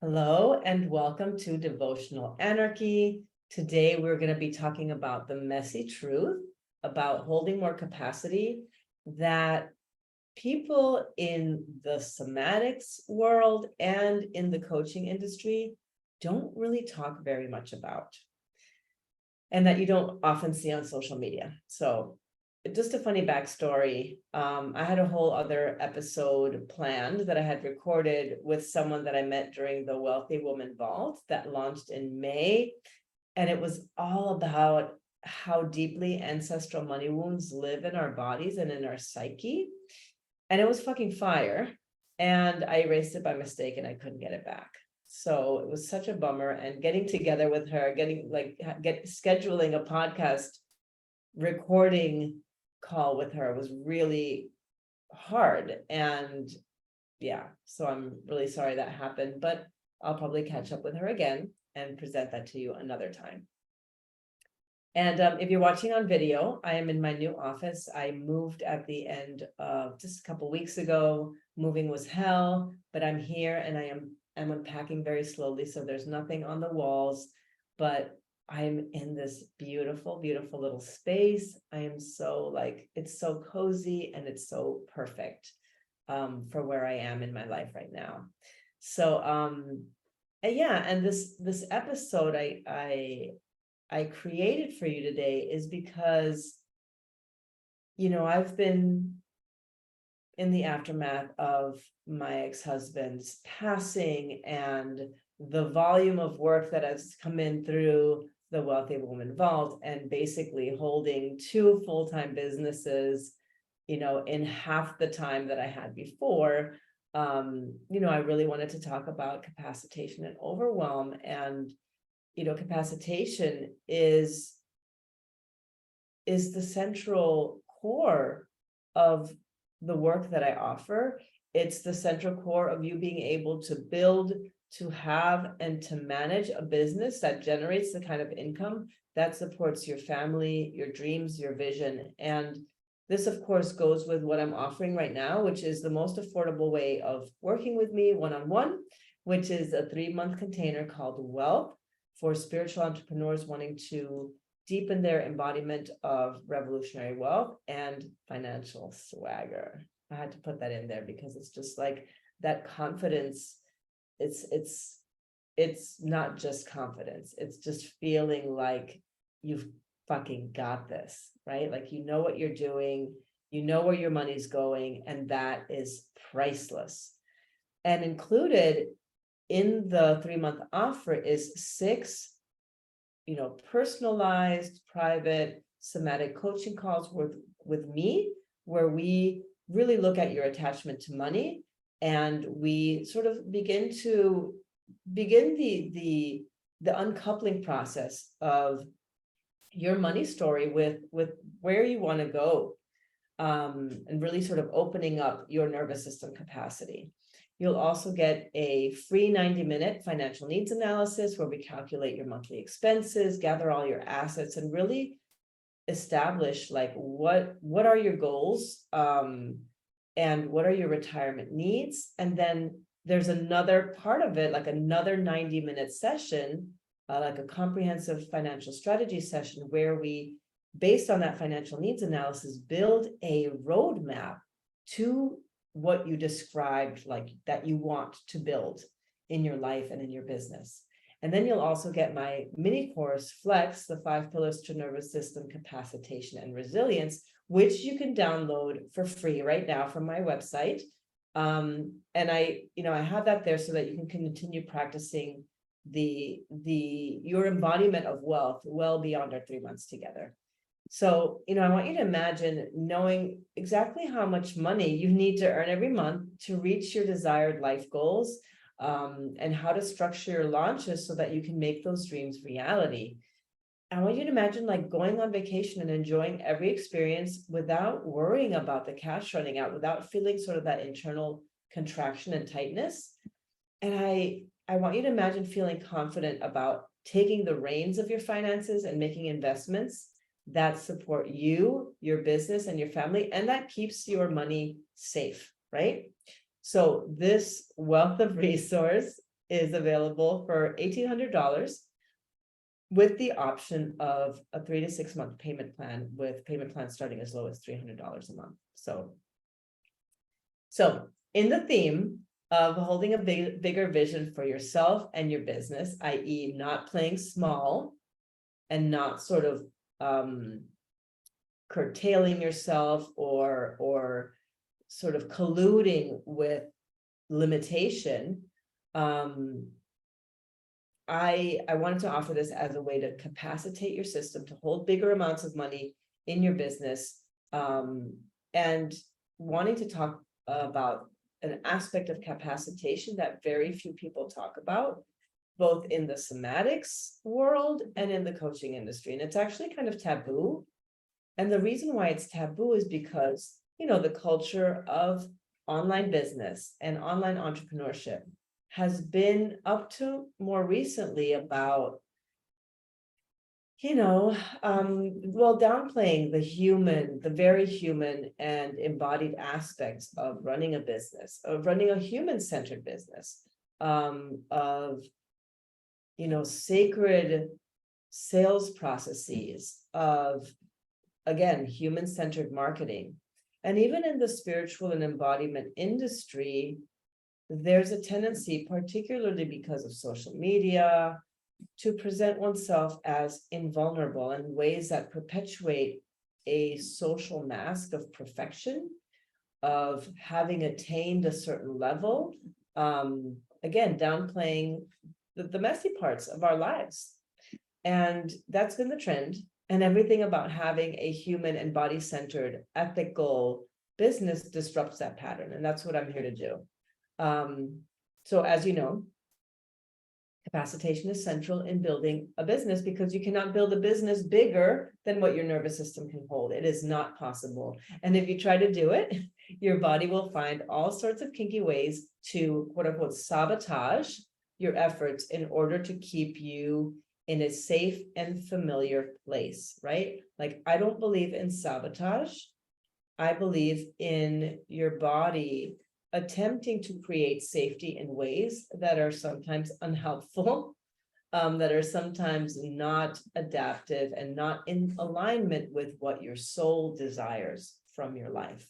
Hello and welcome to Devotional Anarchy. Today we're going to be talking about the messy truth about holding more capacity that people in the somatics world and in the coaching industry don't really talk very much about, and that you don't often see on social media. So just a funny backstory. I had a whole other episode planned that I had recorded with someone that I met during the Wealthy Woman Vault that launched in May. And it was all about how deeply ancestral money wounds live in our bodies and in our psyche. And it was fucking fire. And I erased it by mistake and I couldn't get it back. So it was such a bummer. And getting together with her, scheduling a podcast recording call with her was really hard. And yeah, so I'm really sorry that happened, but I'll probably catch up with her again and present that to you another time. And if you're watching on video, I am in my new office. I moved at the end of just a couple weeks ago. Moving was hell, but I'm here and I'm unpacking very slowly. So there's nothing on the walls, but I'm in this beautiful, beautiful little space. I am so it's so cozy and it's so perfect for where I am in my life right now. So, and yeah, and this episode I created for you today is because, I've been in the aftermath of my ex-husband's passing and the volume of work that has come in through the Wealthy Woman Vault and basically holding two full-time businesses, in half the time that I had before. I really wanted to talk about capacitation and overwhelm. And, capacitation is the central core of the work that I offer. It's the central core of you being able to build, to have, and to manage a business that generates the kind of income that supports your family, your dreams, your vision. And this, of course, goes with what I'm offering right now, which is the most affordable way of working with me one-on-one, which is a 3-month container called Wealth for spiritual entrepreneurs wanting to deepen their embodiment of revolutionary wealth and financial swagger. I had to put that in there because it's just like that confidence. It's not just confidence. It's just feeling like you've fucking got this, right? Like, what you're doing, where your money's going, and that is priceless. And included in the 3-month offer is 6 personalized, private, somatic coaching calls with me, where we really look at your attachment to money, and we sort of begin the uncoupling process of your money story with where you want to go, and really sort of opening up your nervous system capacity. You'll also get a free 90-minute financial needs analysis where we calculate your monthly expenses, gather all your assets, and really establish what are your goals, and what are your retirement needs. And then there's another part of it, like another 90-minute session, like a comprehensive financial strategy session, where we, based on that financial needs analysis, build a roadmap to what you described, like that you want to build in your life and in your business. And then you'll also get my mini course, Flex, the 5 pillars to nervous system capacitation and resilience, which you can download for free right now from my website. And I have that there so that you can continue practicing your embodiment of wealth well beyond our 3 months together. So, I want you to imagine knowing exactly how much money you need to earn every month to reach your desired life goals, and how to structure your launches so that you can make those dreams reality. I want you to imagine going on vacation and enjoying every experience without worrying about the cash running out, without feeling sort of that internal contraction and tightness. And I want you to imagine feeling confident about taking the reins of your finances and making investments that support you, your business, and your family, and that keeps your money safe, right? So this wealth of resource is available for $1,800 with the option of a 3 to 6 month payment plan, with payment plans starting as low as $300 a month. So in the theme of holding a bigger vision for yourself and your business, i.e. not playing small and not sort of curtailing yourself or sort of colluding with limitation, I wanted to offer this as a way to capacitate your system to hold bigger amounts of money in your business, and wanting to talk about an aspect of capacitation that very few people talk about, both in the somatics world and in the coaching industry. And it's actually kind of taboo. And the reason why it's taboo is because, the culture of online business and online entrepreneurship has been, up to more recently, about, downplaying the very human and embodied aspects of running a business, of running a human-centered business, of, sacred sales processes, of, again, human-centered marketing. And even in the spiritual and embodiment industry, there's a tendency, particularly because of social media, to present oneself as invulnerable in ways that perpetuate a social mask of perfection, of having attained a certain level, again, downplaying the messy parts of our lives. And that's been the trend. And everything about having a human and body-centered, ethical business disrupts that pattern. And that's what I'm here to do. So as you know, capacitation is central in building a business, because you cannot build a business bigger than what your nervous system can hold. It is not possible. And if you try to do it, your body will find all sorts of kinky ways to, quote unquote, sabotage your efforts in order to keep you in a safe and familiar place, right? Like, I don't believe in sabotage. I believe in your body attempting to create safety in ways that are sometimes unhelpful, that are sometimes not adaptive and not in alignment with what your soul desires from your life.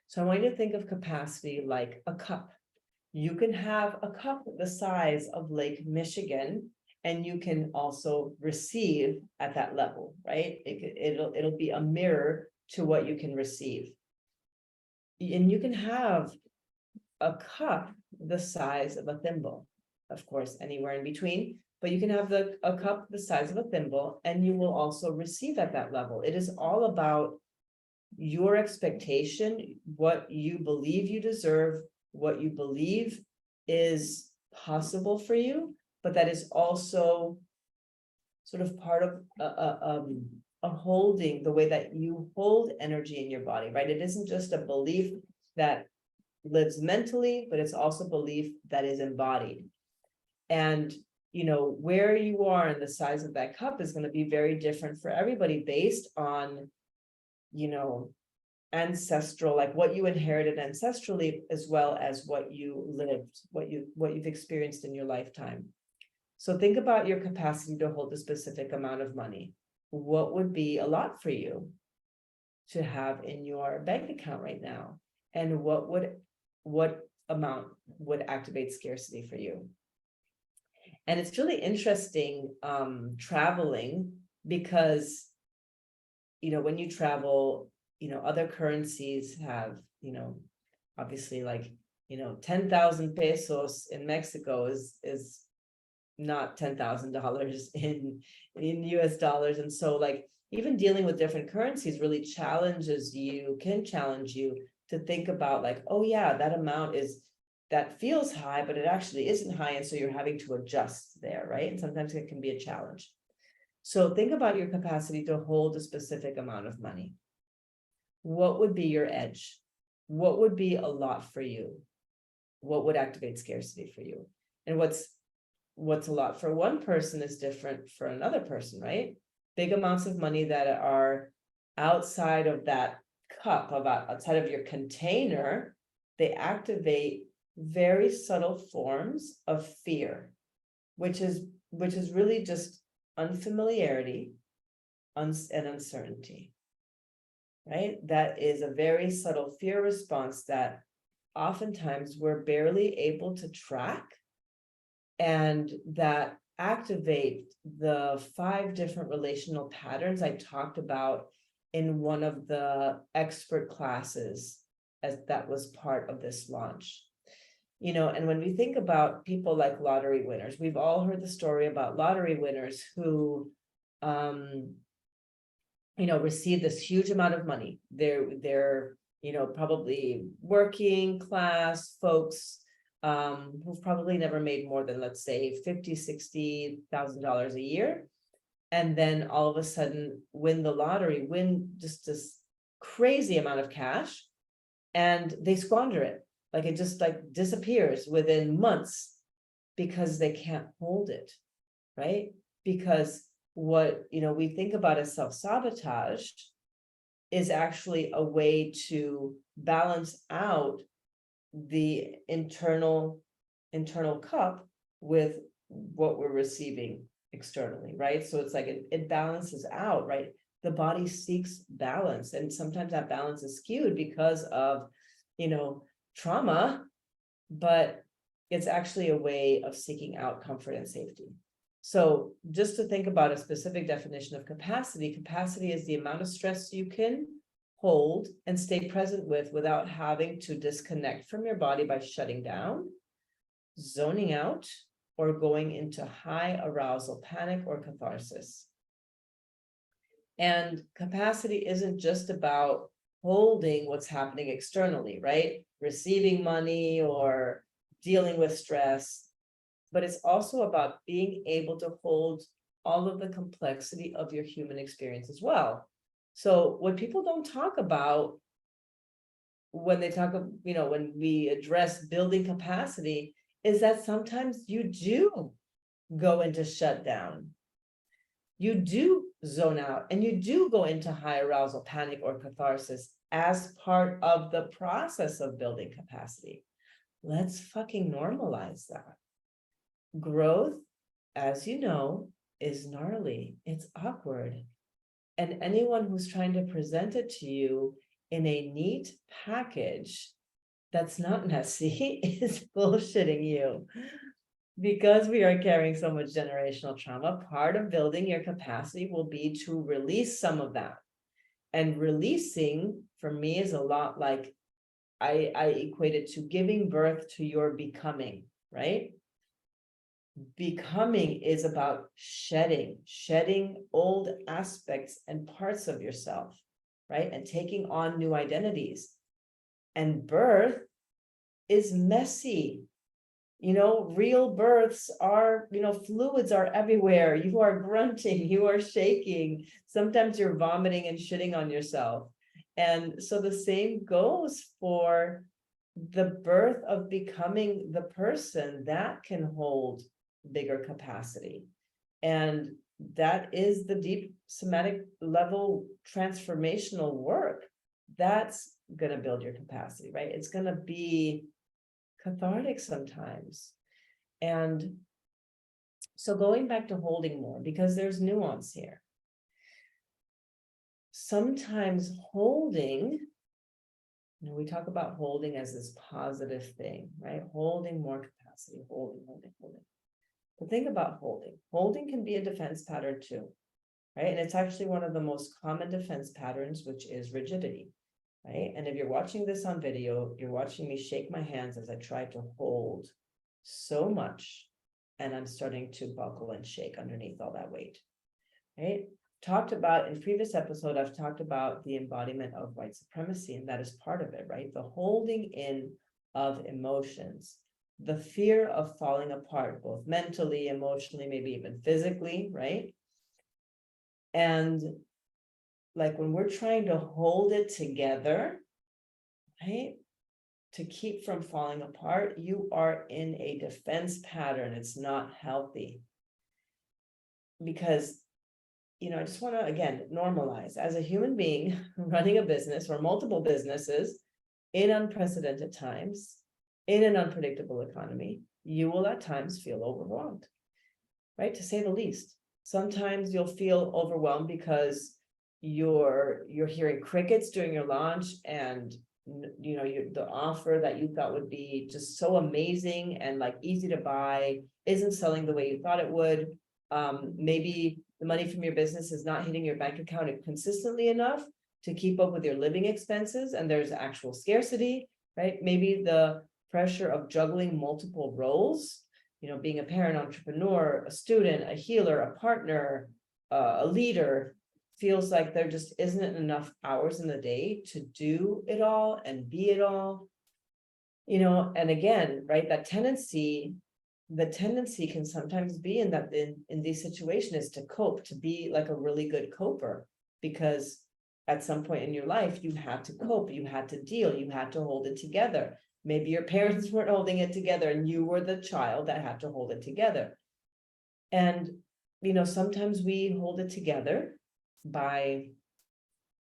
So I want you to think of capacity like a cup. You can have a cup the size of Lake Michigan, and you can also receive at that level, right? It'll be a mirror to what you can receive. And you can have a cup the size of a thimble, of course, anywhere in between, but you can have a cup the size of a thimble, and you will also receive at that level. It is all about your expectation, what you believe you deserve, what you believe is possible for you, but that is also sort of part of a holding, the way that you hold energy in your body, right? It isn't just a belief that lives mentally, but it's also belief that is embodied. And, where you are and the size of that cup is going to be very different for everybody, based on, ancestral, like what you inherited ancestrally, as well as what you lived, what you've experienced in your lifetime. So think about your capacity to hold a specific amount of money. What would be a lot for you to have in your bank account right now? And what amount would activate scarcity for you? And it's really interesting traveling, because when you travel, other currencies have, obviously, like, 10,000 pesos in Mexico is not $10,000 in US dollars. And so, like, even dealing with different currencies really can challenge you to think about, like, oh yeah, that amount that feels high, but it actually isn't high. And so you're having to adjust there, right? And sometimes it can be a challenge. So think about your capacity to hold a specific amount of money. What would be your edge? What would be a lot for you? What would activate scarcity for you? And what's a lot for one person is different for another person, right? Big amounts of money that are outside of that cup, outside of your container, they activate very subtle forms of fear, which is really just unfamiliarity and uncertainty, right? That is a very subtle fear response that oftentimes we're barely able to track, and that activate the 5 different relational patterns I talked about in one of the expert classes as that was part of this launch. And when we think about people like lottery winners, we've all heard the story about lottery winners who receive this huge amount of money. They're probably working class folks who've probably never made more than, let's say, $50,000-$60,000 a year, and then all of a sudden win the lottery, win just this crazy amount of cash, and they squander it. Like it just like disappears within months because they can't hold it, right? Because what we think about as self-sabotage is actually a way to balance out the internal cup with what we're receiving externally, right? So it's like it balances out, right? The body seeks balance, and sometimes that balance is skewed because of trauma, but it's actually a way of seeking out comfort and safety. So just to think about a specific definition of capacity is the amount of stress you can hold and stay present with without having to disconnect from your body by shutting down, zoning out, or going into high arousal, panic, or catharsis. And capacity isn't just about holding what's happening externally, right? Receiving money or dealing with stress, but it's also about being able to hold all of the complexity of your human experience as well. So what people don't talk about when they talk of, when we address building capacity, is that sometimes you do go into shutdown. You do zone out, and you do go into high arousal, panic, or catharsis as part of the process of building capacity. Let's fucking normalize that. Growth, as you know, is gnarly. It's awkward. And anyone who's trying to present it to you in a neat package that's not messy is bullshitting you. Because we are carrying so much generational trauma, part of building your capacity will be to release some of that. And releasing, for me, is a lot like I equate it to giving birth to your becoming, right? Becoming is about shedding old aspects and parts of yourself, right? And taking on new identities. And birth is messy. Real births are, fluids are everywhere. You are grunting, you are shaking. Sometimes you're vomiting and shitting on yourself. And so the same goes for the birth of becoming the person that can hold bigger capacity. And that is the deep somatic level transformational work that's going to build your capacity, right? It's going to be cathartic sometimes. And so going back to holding more, because there's nuance here. Sometimes holding, we talk about holding as this positive thing, right? Holding more capacity, holding. The thing about holding can be a defense pattern too, right? And it's actually one of the most common defense patterns, which is rigidity, right? And if you're watching this on video, you're watching me shake my hands as I try to hold so much, and I'm starting to buckle and shake underneath all that weight, right? Talked about in previous episode, I've talked about the embodiment of white supremacy, and that is part of it, right? The holding in of emotions, the fear of falling apart, both mentally, emotionally, maybe even physically, right? And like when we're trying to hold it together, right, to keep from falling apart, you are in a defense pattern. It's not healthy. Because, I just want to, again, normalize as a human being running a business or multiple businesses in unprecedented times, in an unpredictable economy, you will at times feel overwhelmed, right? To say the least. Sometimes you'll feel overwhelmed because you're hearing crickets during your launch, and the offer that you thought would be just so amazing and like easy to buy isn't selling the way you thought it would. Maybe the money from your business is not hitting your bank account consistently enough to keep up with your living expenses, and there's actual scarcity, right? Maybe the pressure of juggling multiple roles, being a parent, entrepreneur, a student, a healer, a partner, a leader, feels like there just isn't enough hours in the day to do it all and be it all. And again, right, the tendency can sometimes be in these situations is to cope, to be like a really good coper, because at some point in your life, you had to cope, you had to deal, you had to hold it together. Maybe your parents weren't holding it together and you were the child that had to hold it together. And, sometimes we hold it together by,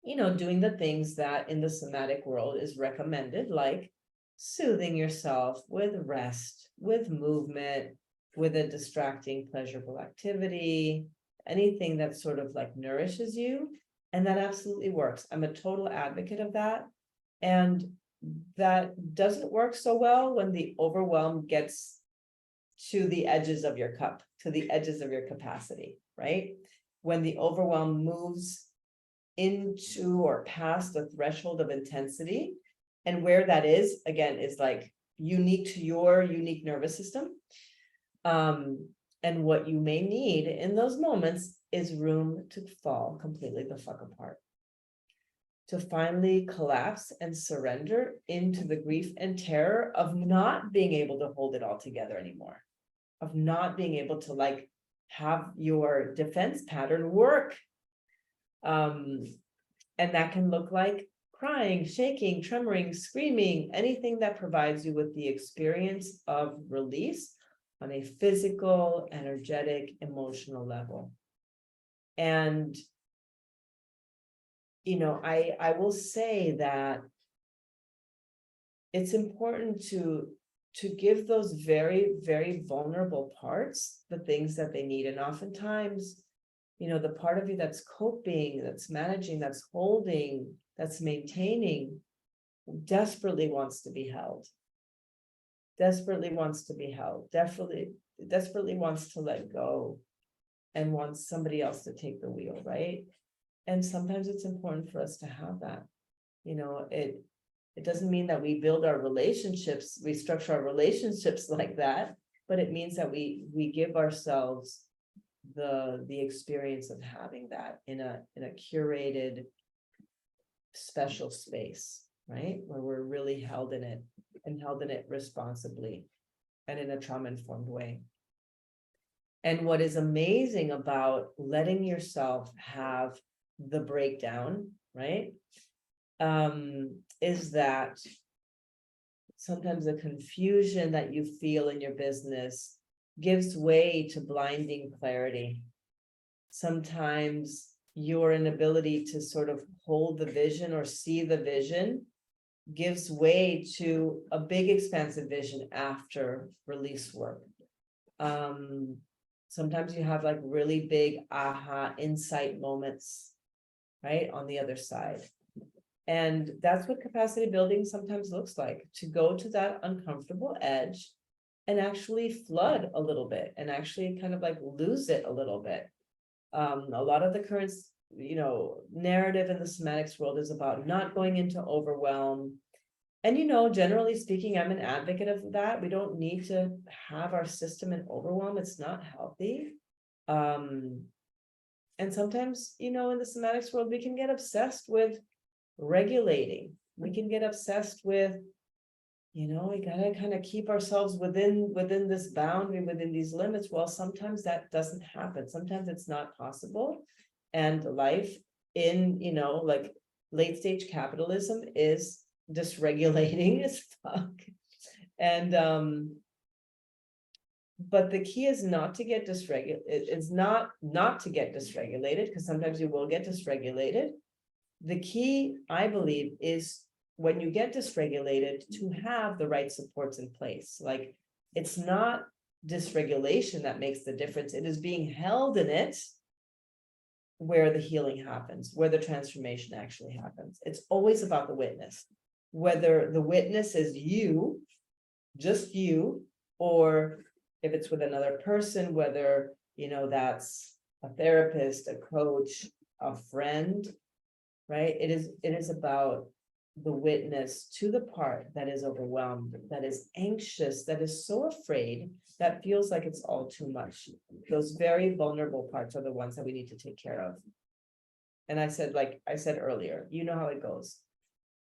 doing the things that in the somatic world is recommended, like soothing yourself with rest, with movement, with a distracting, pleasurable activity, anything that sort of like nourishes you. And that absolutely works. I'm a total advocate of that. And that doesn't work so well when the overwhelm gets to the edges of your cup, to the edges of your capacity, right? When the overwhelm moves into or past the threshold of intensity, and where that is, again, is like unique to your unique nervous system. And what you may need in those moments is room to fall completely the fuck apart, to finally collapse and surrender into the grief and terror of not being able to hold it all together anymore, of not being able to like have your defense pattern work. And that can look like crying, shaking, tremoring, screaming, anything that provides you with the experience of release on a physical, energetic, emotional level. And I will say that it's important to give those very, very vulnerable parts the things that they need. And oftentimes, the part of you that's coping, that's managing, that's holding, that's maintaining, desperately wants to be held. Desperately wants to be held. Desperately wants to let go and wants somebody else to take the wheel, right? And sometimes it's important for us to have that. It doesn't mean that we build our relationships, we structure our relationships like that, but it means that we give ourselves the experience of having that in a curated, special space, right? Where we're really held in it, and held in it responsibly and in a trauma-informed way. And what is amazing about letting yourself have the breakdown, right? Is that sometimes the confusion that you feel in your business gives way to blinding clarity. Sometimes your inability to sort of hold the vision or see the vision gives way to a big expansive vision after release work. Sometimes you have like really big aha insight moments, right, on the other side. And that's what capacity building sometimes looks like, to go to that uncomfortable edge and actually flood a little bit and actually kind of like lose it a little bit. A lot of the current, narrative in the somatics world is about not going into overwhelm. And, generally speaking, I'm an advocate of that. We don't need to have our system in overwhelm. It's not healthy. And sometimes, in the somatics world, we can get obsessed with regulating. We can get obsessed with, we gotta kind of keep ourselves within this boundary, within these limits. Well, sometimes that doesn't happen. Sometimes it's not possible. And life in, like late stage capitalism is dysregulating as fuck. And but the key is not to get dysregulated. It's not to get dysregulated, because sometimes you will get dysregulated. The key, I believe, is when you get dysregulated, to have the right supports in place. Like, it's not dysregulation that makes the difference. It is being held in it where the healing happens, where the transformation actually happens. It's always about the witness, whether the witness is you, just you, or if it's with another person, whether, that's a therapist, a coach, a friend, right? It is about the witness to the part that is overwhelmed, that is anxious, that is so afraid, that feels like it's all too much. Those very vulnerable parts are the ones that we need to take care of. And I said, like I said earlier, you know how it goes.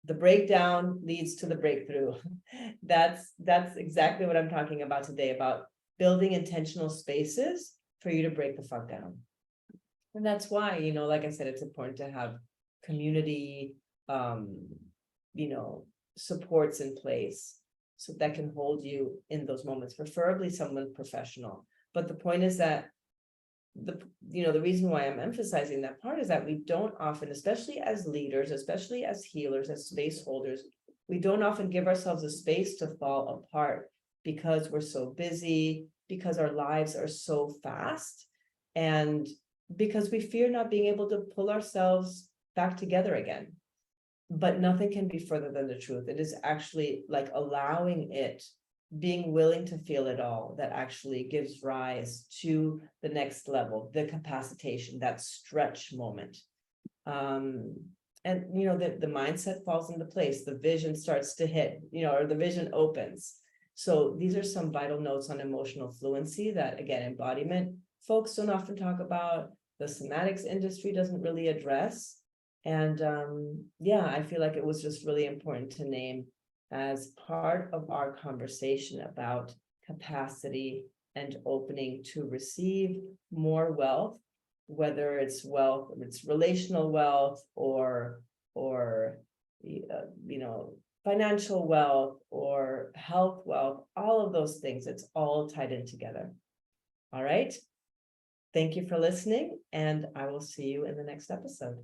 The breakdown leads to the breakthrough. That's exactly what I'm talking about today, about building intentional spaces for you to break the fuck down. And that's why, like I said, it's important to have community, supports in place, so that can hold you in those moments, preferably someone professional. But the point is that the reason why I'm emphasizing that part is that we don't often, especially as leaders, especially as healers, as space holders, we don't often give ourselves a space to fall apart, because we're so busy, because our lives are so fast, and because we fear not being able to pull ourselves back together again. But nothing can be further than the truth. It is actually like allowing it, being willing to feel it all, that actually gives rise to the next level, the capacitation, that stretch moment. And the mindset falls into place, the vision starts to hit, or the vision opens. So these are some vital notes on emotional fluency that, again, embodiment folks don't often talk about, the somatics industry doesn't really address. And I feel like it was just really important to name as part of our conversation about capacity and opening to receive more wealth, whether it's relational wealth or financial wealth or health wealth, all of those things. It's all tied in together. All right. Thank you for listening, and I will see you in the next episode.